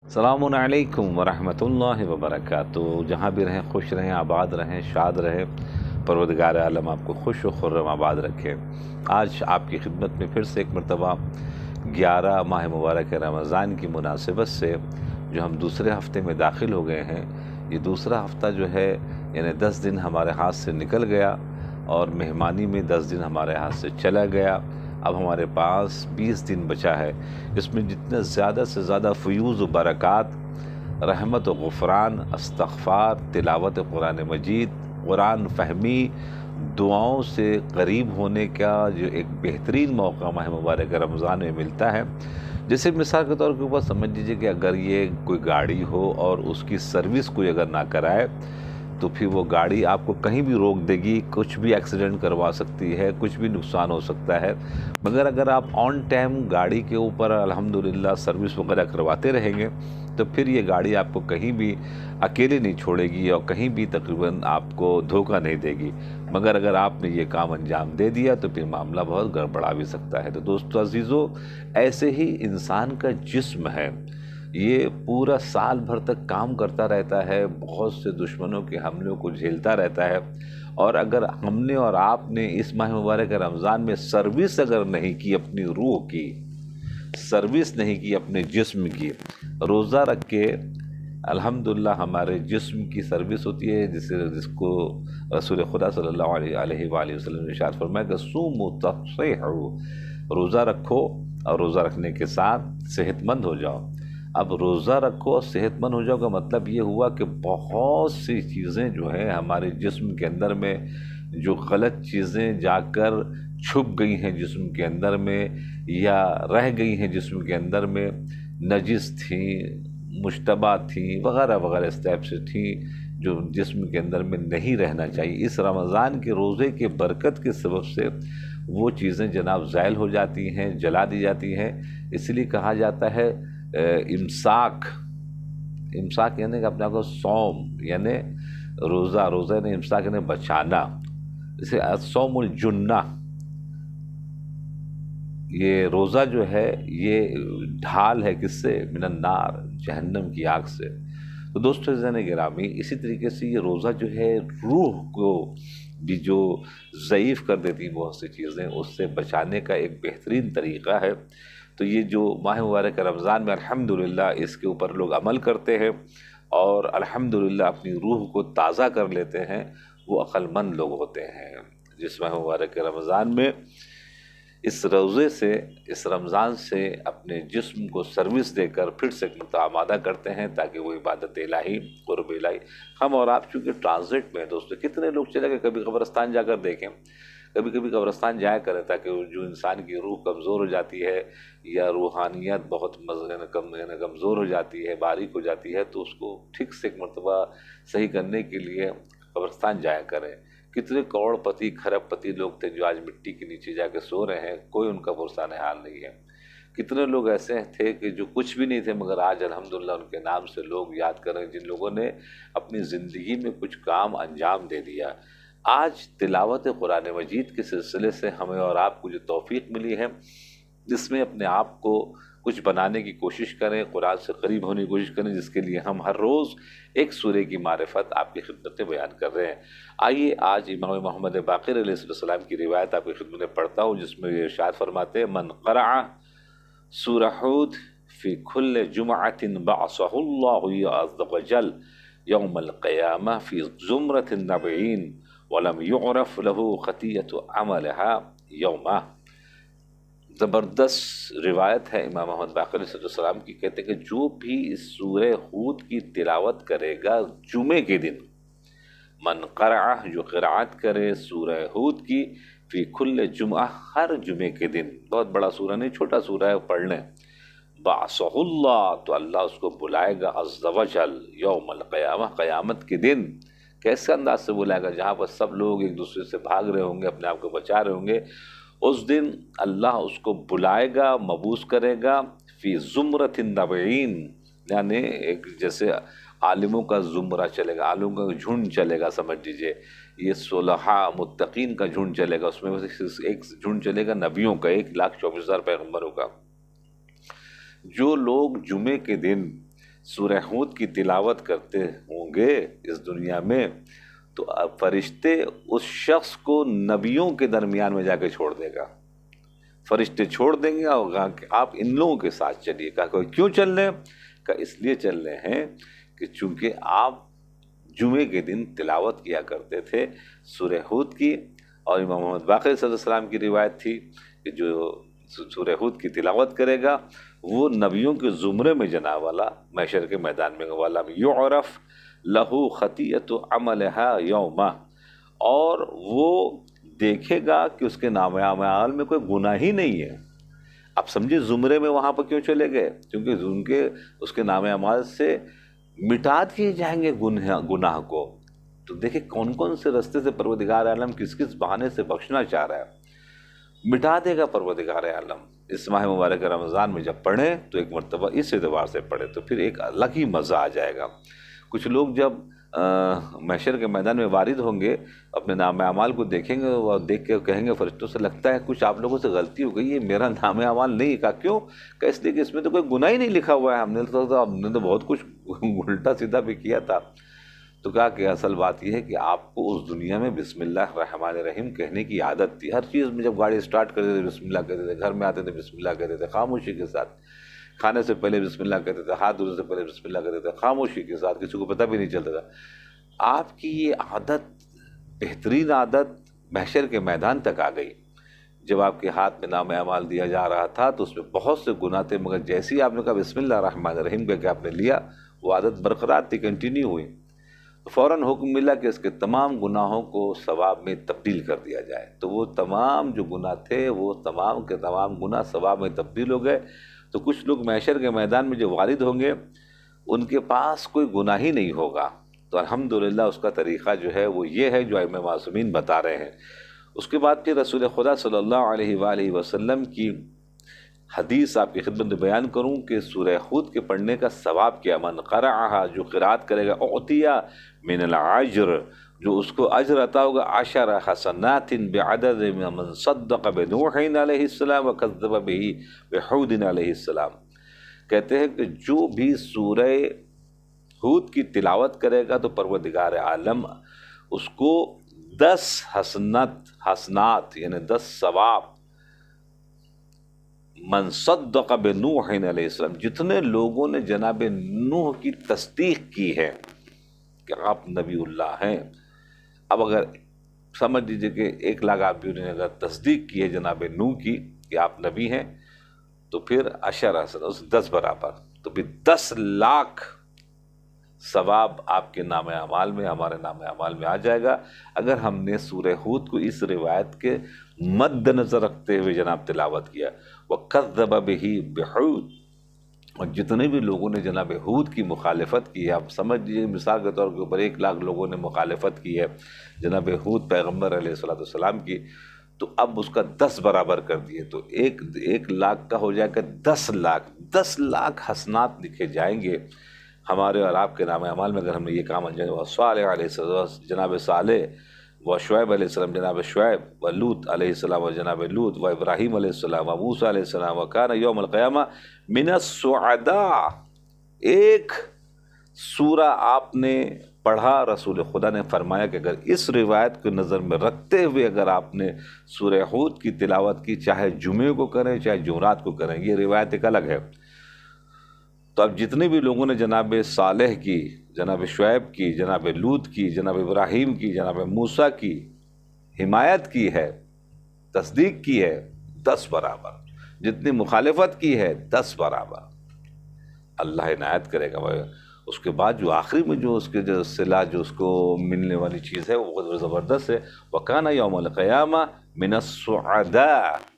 السلام علیکم ورحمۃ اللہ وبرکاتہ۔ جہاں بھی رہیں خوش رہیں، آباد رہیں، شاد رہیں۔ پروردگار عالم آپ کو خوش و خرم آباد رکھے۔ آج آپ کی خدمت میں پھر سے ایک مرتبہ 11 ماہ مبارک رمضان کی مناسبت سے جو ہم دوسرے ہفتے میں داخل ہو گئے ہیں، یہ دوسرا ہفتہ جو ہے یعنی 10 دن ہمارے ہاتھ سے نکل گیا اور مہمانی میں 10 دن ہمارے ہاتھ سے چلا گیا۔ اب ہمارے پاس 20 دن بچا ہے، اس میں جتنے زیادہ سے زیادہ فیوز و برکات، رحمت و غفران، استغفار، تلاوت قرآن مجید، قرآن فہمی، دعاؤں سے قریب ہونے کا جو ایک بہترین موقع ماہ مبارک رمضان میں ملتا ہے۔ جیسے مثال کے طور کے اوپر سمجھ لیجیے کہ اگر یہ کوئی گاڑی ہو اور اس کی سروس کوئی اگر نہ کرائے تو پھر وہ گاڑی آپ کو کہیں بھی روک دے گی، کچھ بھی ایکسیڈنٹ کروا سکتی ہے، کچھ بھی نقصان ہو سکتا ہے۔ مگر اگر آپ آن ٹائم گاڑی کے اوپر الحمدللہ سروس وغیرہ کرواتے رہیں گے تو پھر یہ گاڑی آپ کو کہیں بھی اکیلے نہیں چھوڑے گی اور کہیں بھی تقریباً آپ کو دھوکہ نہیں دے گی۔ مگر اگر آپ نے یہ کام انجام دے دیا تو پھر معاملہ بہت گڑبڑا بھی سکتا ہے۔ تو دوستو عزیزو، ایسے ہی انسان کا جسم ہے، یہ پورا سال بھر تک کام کرتا رہتا ہے، بہت سے دشمنوں کے حملوں کو جھیلتا رہتا ہے، اور اگر ہم نے اور آپ نے اس ماہ مبارک رمضان میں سروس اگر نہیں کی، اپنی روح کی سروس نہیں کی، اپنے جسم کی، روزہ رکھ کے الحمدللہ ہمارے جسم کی سروس ہوتی ہے، جس کو رسول خدا صلی اللہ علیہ وآلہ وسلم نے ارشاد فرمایا کہ صوموا تصحوا، روزہ رکھو اور روزہ رکھنے کے ساتھ صحت مند ہو جاؤ۔ اب روزہ رکھو اور صحت مند ہو جاؤ کا مطلب یہ ہوا کہ بہت سی چیزیں جو ہیں ہمارے جسم کے اندر میں، جو غلط چیزیں جا کر چھپ گئی ہیں جسم کے اندر میں یا رہ گئی ہیں جسم کے اندر میں، نجس تھیں، مشتبہ تھیں، وغیرہ وغیرہ اس ٹائپ سے تھیں جو جسم کے اندر میں نہیں رہنا چاہیے، اس رمضان کے روزے کے برکت کے سبب سے وہ چیزیں جناب زائل ہو جاتی ہیں، جلا دی جاتی ہیں۔ اس لیے کہا جاتا ہے امساک یعنی کہ اپنے آپ کو صوم یعنی روزہ یعنی امساک یعنی بچانا، جیسے الصوم الجنہ، یہ روزہ جو ہے یہ ڈھال ہے کس سے؟ من النار، جہنم کی آگ سے۔ تو دوستو عزیزان گرامی، اسی طریقے سے یہ روزہ جو ہے روح کو بھی جو ضعیف کر دیتی بہت سی چیزیں، اس سے بچانے کا ایک بہترین طریقہ ہے۔ تو یہ جو ماہ مبارک رمضان میں الحمدللہ اس کے اوپر لوگ عمل کرتے ہیں اور الحمدللہ اپنی روح کو تازہ کر لیتے ہیں، وہ عقل مند لوگ ہوتے ہیں۔ جس ماہ مبارک رمضان میں اس روزے سے، اس رمضان سے اپنے جسم کو سروس دے کر پھر سے آمادہ کرتے ہیں تاکہ وہ عبادت الہی، قرب الہی۔ ہم اور آپ چونکہ ٹرانزٹ میں ہیں دوستو، کتنے لوگ چلے گئے کبھی قبرستان جا کر دیکھیں، کبھی کبھی قبرستان جایا کریں تاکہ جو انسان کی روح کمزور ہو جاتی ہے یا روحانیت بہت کمزور ہو جاتی ہے، باریک ہو جاتی ہے، تو اس کو ٹھیک سے ایک مرتبہ صحیح کرنے کے لیے قبرستان جایا کریں۔ کتنے کروڑ پتی، کھرب پتی لوگ تھے جو آج مٹی کے نیچے جا کے سو رہے ہیں، کوئی ان کا پرسان حال نہیں ہے۔ کتنے لوگ ایسے تھے کہ جو کچھ بھی نہیں تھے مگر آج الحمدللہ ان کے نام سے لوگ یاد کر رہے ہیں، جن لوگوں نے اپنی زندگی میں کچھ کام انجام دے دیا۔ آج تلاوت قرآن مجید کے سلسلے سے ہمیں اور آپ کو جو توفیق ملی ہے، جس میں اپنے آپ کو کچھ بنانے کی کوشش کریں، قرآن سے قریب ہونے کی کوشش کریں، جس کے لیے ہم ہر روز ایک سورے کی معرفت آپ کی خدمت میں بیان کر رہے ہیں۔ آئیے آج امام محمد باقر علیہ السلام کی روایت آپ کی خدمت میں پڑھتا ہوں، جس میں یہ ارشاد فرماتے ہیں: من قرأ سورہ ہود فی کل جمعۃ بعثہ اللہ عز وجل یوم القیامہ فی زمرۃ النبیین ولم یعرف له خطیۃ عملها یومہ۔ زبردست روایت ہے امام محمد باقر علیہ السلام کی، کہتے ہیں کہ جو بھی اس سورہ ہود کی تلاوت کرے گا جمعے کے دن، من قرأ، جو قرأت کرے سورہ ہود کی، فی کل جمعہ، ہر جمعے کے دن، بہت بڑا سورہ نہیں، چھوٹا سورہ ہے، پڑھ لیں، بعثہ اللہ، تو اللہ اس کو بلائے گا، عز وجل، یوم القیامہ، قیامت کے دن۔ کیسے انداز سے بلائے گا؟ جہاں پر سب لوگ ایک دوسرے سے بھاگ رہے ہوں گے، اپنے آپ کو بچا رہے ہوں گے، اس دن اللہ اس کو بلائے گا، مبعوث کرے گا، فی زمرۃ النبیین، یعنی ایک جیسے عالموں کا زمرہ چلے گا، عالموں کا جھنڈ چلے گا، سمجھ لیجئے یہ صلحاء متقین کا جھنڈ چلے گا، اس میں ایک جھنڈ چلے گا نبیوں کا، 1,24,000 پیغمبروں کا۔ جو لوگ جمعے کے دن سورہ ہود کی تلاوت کرتے ہوں گے اس دنیا میں تو فرشتے اس شخص کو نبیوں کے درمیان میں جا کے چھوڑ دے گا. فرشتے چھوڑ دیں گے اور کہا کہ آپ ان لوگوں کے ساتھ چلیے. کہا کہ کیوں چل رہے ہیں؟ کہا اس لیے چل رہے ہیں کہ چونکہ آپ جمعے کے دن تلاوت کیا کرتے تھے سورہ ہود کی، اور امام محمد باقر صلی اللہ علیہ وسلم کی روایت تھی کہ جو سورہ ہود کی تلاوت کرے گا وہ نبیوں کے زمرے میں جناب والا محشر کے میدان میں والا یعرف لہو خطیئت عملہا یوما، اور وہ دیکھے گا کہ اس کے نام اعمال میں کوئی گناہ ہی نہیں ہے. اب سمجھے زمرے میں وہاں پر کیوں چلے گئے؟ کیونکہ اس کے نام اعمال سے مٹا دیے جائیں گے گناہ کو. تو دیکھیں کون کون سے رستے سے پروردگار عالم کس کس بہانے سے بخشنا چاہ رہا ہے. مٹا دے گا پروردگار عالم. اس ماہ مبارک رمضان میں جب پڑھیں تو ایک مرتبہ اس اعتبار سے پڑھیں تو پھر ایک الگ ہی مزہ آ جائے گا. کچھ لوگ جب محشر کے میدان میں وارد ہوں گے اپنے نام اعمال کو دیکھیں گے اور دیکھ کے کہیں گے فرشتوں سے لگتا ہے کچھ آپ لوگوں سے غلطی ہو گئی ہے، میرا نام اعمال نہیں. کہا کیوں؟ کہ اس لیے کہ اس میں تو کوئی گناہ ہی نہیں لکھا ہوا ہے، ہم نے تو بہت کچھ الٹا سیدھا بھی کیا تھا. تو کہا کہ اصل بات یہ ہے کہ آپ کو اس دنیا میں بسم اللہ الرحمن الرحیم کہنے کی عادت تھی. ہر چیز میں جب گاڑی اسٹارٹ کرتے تھے بسم اللہ کہتے تھے، گھر میں آتے تھے بسم اللہ کہتے تھے خاموشی کے ساتھ، کھانے سے پہلے بسم اللہ کہتے تھے، ہاتھ دھونے سے پہلے بسم اللہ کہتے تھے خاموشی کے ساتھ، کسی کو پتہ بھی نہیں چلتا تھا. آپ کی یہ عادت، بہترین عادت محشر کے میدان تک آ گئی. جب آپ کے ہاتھ میں نام اعمال دیا جا رہا تھا تو اس میں بہت سے گناہ تھے، مگر جیسے ہی آپ نے کہا بسم اللہ الرحمن الرحیم کہہ کے آپ نے لیا، وہ عادت برقرار تھی، کنٹینیو ہوئی. تو فوراً حکم ملا کہ اس کے تمام گناہوں کو ثواب میں تبدیل کر دیا جائے. تو وہ تمام جو گناہ تھے وہ تمام کے تمام گناہ ثواب میں تبدیل ہو گئے. تو کچھ لوگ محشر کے میدان میں جو وارد ہوں گے ان کے پاس کوئی گناہ ہی نہیں ہوگا. تو الحمدللہ اس کا طریقہ جو ہے وہ یہ ہے جو ائمہ معصومین بتا رہے ہیں. اس کے بعد پھر رسول خدا صلی اللہ علیہ وآلہ وسلم کی حدیث آپ کی خدمت میں بیان کروں کہ سورہ ہود کے پڑھنے کا ثواب کیا. من قرأہا، جو قرأت کرے گا، اعطیہ من العجر، جو اس کو اجر عطا ہوگا 10 حسنات بعدد من صدق بنوح علیہ السلام وکذب به بہود علیہ السلام. کہتے ہیں کہ جو بھی سورہ ہود کی تلاوت کرے گا تو پروردگار عالم اس کو 10 حسنات یعنی 10 ثواب، من صدق بنوح علیہ السلام، جتنے لوگوں نے جناب نوح کی تصدیق کی ہے کہ آپ نبی اللہ ہیں. اب اگر سمجھ لیجیے کہ 1 لاکھ آدمیوں نے اگر تصدیق کی ہے جناب نوح کی کہ آپ نبی ہیں تو پھر 10 حسنات 10 برابر، تو پھر 10 لاکھ ثواب آپ کے نام اعمال میں، ہمارے نام اعمال میں آ جائے گا اگر ہم نے سورہ ہود کو اس روایت کے مد نظر رکھتے ہوئے جناب تلاوت کیا. وَكَذَّبَ بِهِ بِحُود، اور جتنے بھی لوگوں نے جناب ہود کی مخالفت کی ہے، آپ سمجھ لیجیے مثال کے طور کے اوپر 1 لاکھ لوگوں نے مخالفت کی ہے جناب ہود پیغمبر علیہ السلام کی، تو اب اس کا 10 برابر کر دیے تو 1 لاکھ کا ہو جائے گا 10 لاکھ حسنات لکھے جائیں گے ہمارے اور آپ کے نام اعمال میں اگر ہم نے یہ کام انجام دیا. صالح علیہ السلام جناب صالح، و شعیب علیہ السلام جناب شعیب، و لوط علیہ السلام و جناب لوط، و ابراہیم علیہ السلام و موسیٰ علیہ السلام، و کان یوم القیامہ من السعداء. ایک سورہ آپ نے پڑھا، رسول خدا نے فرمایا کہ اگر اس روایت کو نظر میں رکھتے ہوئے اگر آپ نے سورہ ہود کی تلاوت کی، چاہے جمعے کو کریں چاہے جمعرات کو کریں، یہ روایت ایک الگ ہے. تو اب جتنے بھی لوگوں نے جناب صالح کی، جناب شعیب کی، جناب لوط کی، جناب ابراہیم کی، جناب موسیٰ کی حمایت کی ہے، تصدیق کی ہے، 10 برابر. جتنی مخالفت کی ہے 10 برابر. اللہ عنایت کرے گا. اس کے بعد جو آخری میں جو اس کے جو صلہ جو اس کو ملنے والی چیز ہے وہ بہت زبردست ہے. وَكَانَ يَوْمَ الْقِيَامَةِ مِنَ السُّعَدَاءِ،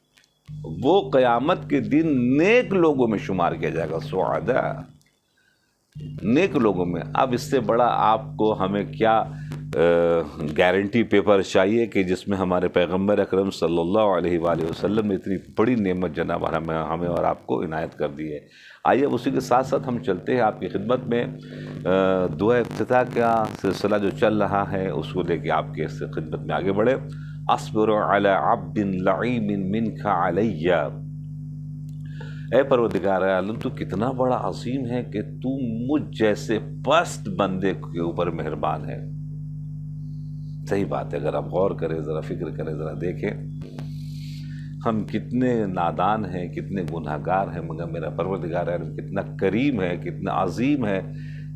وہ قیامت کے دن نیک لوگوں میں شمار کیا جائے گا. سعداء، نیک لوگوں میں. اب اس سے بڑا آپ کو ہمیں کیا گارنٹی پیپر چاہیے کہ جس میں ہمارے پیغمبر اکرم صلی اللہ علیہ وآلہ وسلم نے اتنی بڑی نعمت جناب ہمیں اور آپ کو عنایت کر دی ہے. آئیے اب اسی کے ساتھ ساتھ ہم چلتے ہیں آپ کی خدمت میں دعا افتتاح کا سلسلہ جو چل رہا ہے اس کو لے کے آپ کے خدمت میں آگے بڑھے. اصبر علی عبد لعیم منک علی، اے پروردگار عالم تو کتنا بڑا عظیم ہے کہ تو مجھ جیسے پست بندے کے اوپر مہربان ہے۔ صحیح بات ہے، اگر آپ غور کریں، ذرا فکر کریں، ذرا دیکھیں ہم کتنے نادان ہیں، کتنے گناہگار ہیں، مگر میرا پروردگار عالم کتنا کریم ہے، کتنا عظیم ہے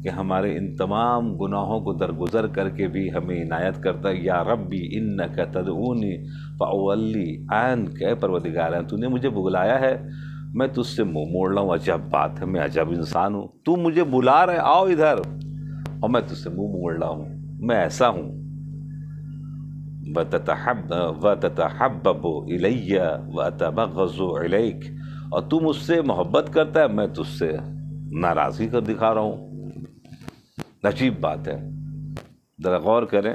کہ ہمارے ان تمام گناہوں کو درگزر کر کے بھی ہمیں عنایت کرتا ہے۔ یا ربی انک تدعونی فاولی عنک، اے پروردگار عالم تو نے مجھے بلایا ہے، میں تجھ سے منہ موڑ رہا ہوں۔ عجب بات ہے، میں عجب انسان ہوں، تو مجھے بلا رہے آؤ ادھر، اور میں تجھ سے منہ موڑ رہا ہوں، میں ایسا ہوں۔ وَتَتَحَبَّبُ إِلَيَّ وَأَتَبَغَّضُ إِلَيْكَ، اور تو مجھ سے محبت کرتا ہے، میں تجھ سے ناراضگی کر دکھا رہا ہوں۔ عجیب بات ہے، ذرا غور کریں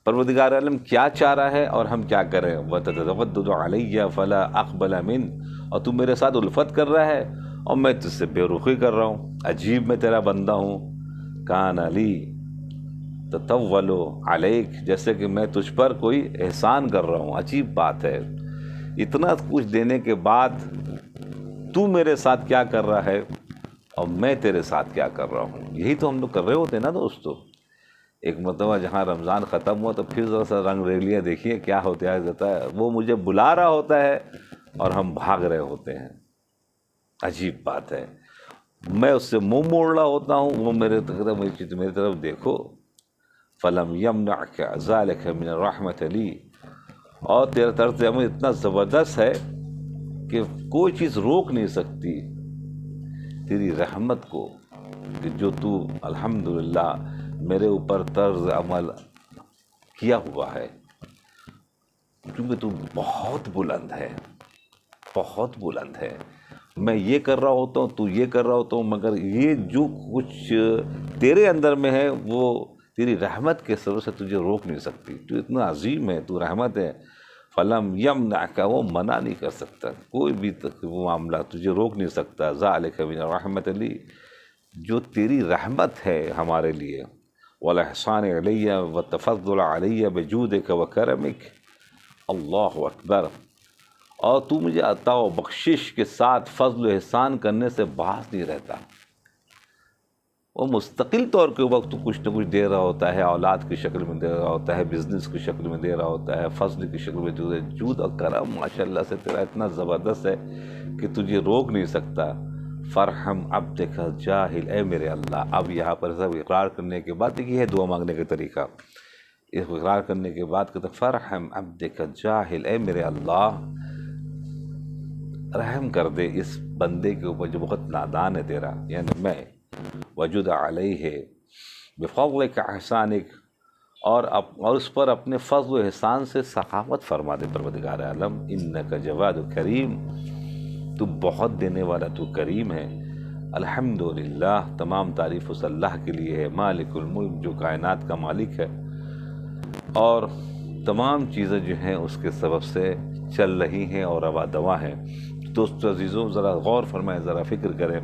پروردگار عالم کیا چاہ رہا ہے اور ہم کیا کریں۔ وَتَتَوَدُّدُ عَلَيَّ فَلَا أَقْبَلَ مِنْ، اور تو میرے ساتھ الفت کر رہا ہے اور میں تجھ سے بے رخی کر رہا ہوں۔ عجیب، میں تیرا بندہ ہوں۔ کان علی تطول علیک، جیسے کہ میں تجھ پر کوئی احسان کر رہا ہوں۔ عجیب بات ہے، اتنا کچھ دینے کے بعد تو میرے ساتھ کیا کر رہا ہے اور میں تیرے ساتھ کیا کر رہا ہوں۔ یہی تو ہم لوگ کر رہے ہوتے ہیں نا دوستو۔ ایک مرتبہ جہاں رمضان ختم ہوا تو پھر ذرا سا رنگ ریلیاں دیکھیے کیا ہوتا ہے، وہ مجھے بلا رہا ہوتا ہے اور ہم بھاگ رہے ہوتے ہیں۔ عجیب بات ہے، میں اس سے منہ موڑ رہا ہوتا ہوں، وہ میری طرف دیکھو۔ فَلَمْ يَمْنَعْكَ ذَلِكَ مِنَ الرَّحْمَةِ لِي، اور تیرا طرز عمل اتنا زبردست ہے کہ کوئی چیز روک نہیں سکتی تیری رحمت کو، کہ جو تو الحمدللہ میرے اوپر طرز عمل کیا ہوا ہے، کیونکہ تو بہت بلند ہے، بہت بلند ہے۔ میں یہ کر رہا ہوتا ہوں، تو یہ کر رہا ہوتا ہوں، مگر یہ جو کچھ تیرے اندر میں ہے وہ تیری رحمت کے سبب سے تجھے روک نہیں سکتی۔ تو اتنا عظیم ہے، تو رحمت ہے۔ فلم یمنعک، وہ منع نہیں کر سکتا، کوئی بھی وہ معاملہ تجھے روک نہیں سکتا۔ ذالک من الرحمت لی، جو تیری رحمت ہے ہمارے لیے۔ والاحسان علیہ والتفضل علیہ بجودک وکرمک، اللہ اکبر، اور تو مجھے عطا و بخشش کے ساتھ فضل و احسان کرنے سے باز نہیں رہتا۔ وہ مستقل طور کے وقت کچھ نہ کچھ دے رہا ہوتا ہے، اولاد کی شکل میں دے رہا ہوتا ہے، بزنس کی شکل میں دے رہا ہوتا ہے، فضل کی شکل میں دے، جود اور کرم ماشاءاللہ سے تیرا اتنا زبردست ہے کہ تجھے روک نہیں سکتا۔ فرحم عبدک الجاہل، اے میرے اللہ۔ اب یہاں پر سب اقرار کرنے کے بعد، دیکھیے ہے دعا مانگنے کا طریقہ، اس اقرار کرنے کے بعد کہتے فرحم عبدک الجاہل، اے میرے اللہ رحم کر دے اس بندے کے اوپر جو بہت نادان ہے تیرا، یعنی میں۔ وجد علیہ بفضلک احسانک، اور اس پر اپنے فضل و احسان سے سخاوت فرما دے پروردگار عالم۔ انک جواد کریم، تو بہت دینے والا، تو کریم ہے۔ الحمدللہ، تمام تعریف اس اللہ کے لیے ہے، مالک الملک، جو کائنات کا مالک ہے، اور تمام چیزیں جو ہیں اس کے سبب سے چل رہی ہیں اور روا دوا ہیں۔ دوستو عزیزوں، ذرا غور فرمائیں، ذرا فکر کریں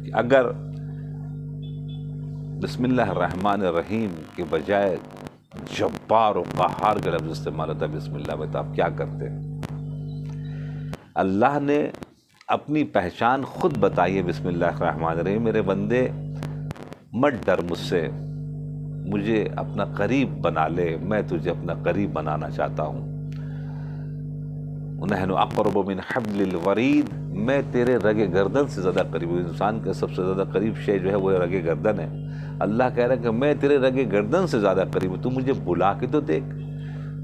کہ اگر بسم اللہ الرحمن الرحیم کے بجائے جبار و قہار کا لفظ استعمال ہوتا ہے بسم اللہ میں، تو آپ کیا کرتے؟ اللہ نے اپنی پہچان خود بتائی ہے بسم اللہ الرحمن الرحیم۔ میرے بندے مت ڈر مجھ سے، مجھے اپنا قریب بنا لے، میں تجھے اپنا قریب بنانا چاہتا ہوں۔ نحن اقرب من حبل الورید، میں تیرے رگ گردن سے زیادہ قریب ہوں۔ انسان کا سب سے زیادہ قریب شے جو ہے وہ رگ گردن ہے۔ اللہ کہہ رہا ہے کہ میں تیرے رگ گردن سے زیادہ قریب ہوں، تو مجھے بلا کے تو دیکھ،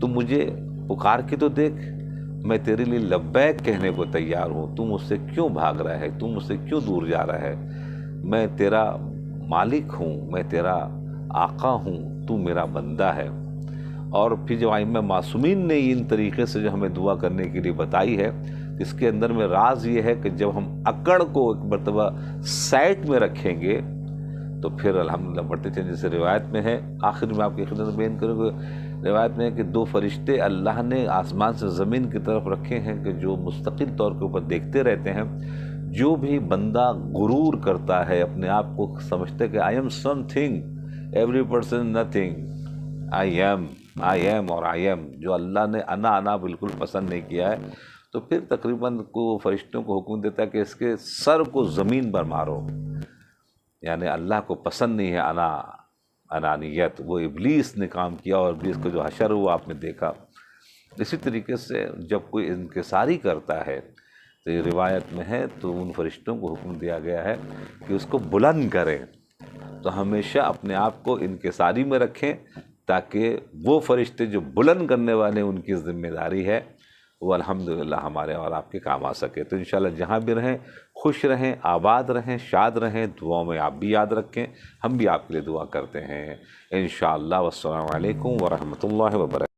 تو مجھے پکار کے تو دیکھ، میں تیرے لیے لبیک کہنے کو تیار ہوں، تو مجھ سے کیوں بھاگ رہا ہے، تو مجھ سے کیوں دور جا رہا ہے؟ میں تیرا مالک ہوں، میں تیرا آقا ہوں، تو میرا بندہ ہے۔ اور پھر جو ائمہ معصومین نے ان طریقے سے جو ہمیں دعا کرنے کے لیے بتائی ہے، اس کے اندر میں راز یہ ہے کہ جب ہم اکڑ کو ایک مرتبہ سائٹ میں رکھیں گے تو پھر الحمدللہ بڑھتے چلیں۔ جیسے روایت میں ہے، آخر میں آپ کی خدمت میں بیان کروں گا، روایت میں ہے کہ 2 فرشتے اللہ نے آسمان سے زمین کی طرف رکھے ہیں کہ جو مستقل طور کے اوپر دیکھتے رہتے ہیں۔ جو بھی بندہ غرور کرتا ہے، اپنے آپ کو سمجھتا ہے کہ I am something, every person nothing, I am اور I am، جو اللہ نے انا بالکل پسند نہیں کیا ہے، تو پھر تقریباً کو فرشتوں کو حکم دیتا ہے کہ اس کے سر کو زمین پر مارو، یعنی اللہ کو پسند نہیں ہے انانیت، وہ ابلیس نے کام کیا، اور ابلیس کو جو حشر ہوا آپ نے دیکھا۔ اسی طریقے سے جب کوئی انکساری کرتا ہے تو یہ روایت میں ہے تو ان فرشتوں کو حکم دیا گیا ہے کہ اس کو بلند کریں، تو ہمیشہ اپنے آپ کو انکساری میں رکھیں تاکہ وہ فرشتے جو بلند کرنے والے ان کی ذمہ داری ہے وہ الحمدللہ ہمارے اور آپ کے کام آ سکے۔ تو انشاءاللہ جہاں بھی رہیں خوش رہیں، آباد رہیں، شاد رہیں، دعاؤں میں آپ بھی یاد رکھیں، ہم بھی آپ کے لیے دعا کرتے ہیں انشاءاللہ۔ والسلام علیکم ورحمۃ اللہ وبرکاتہ۔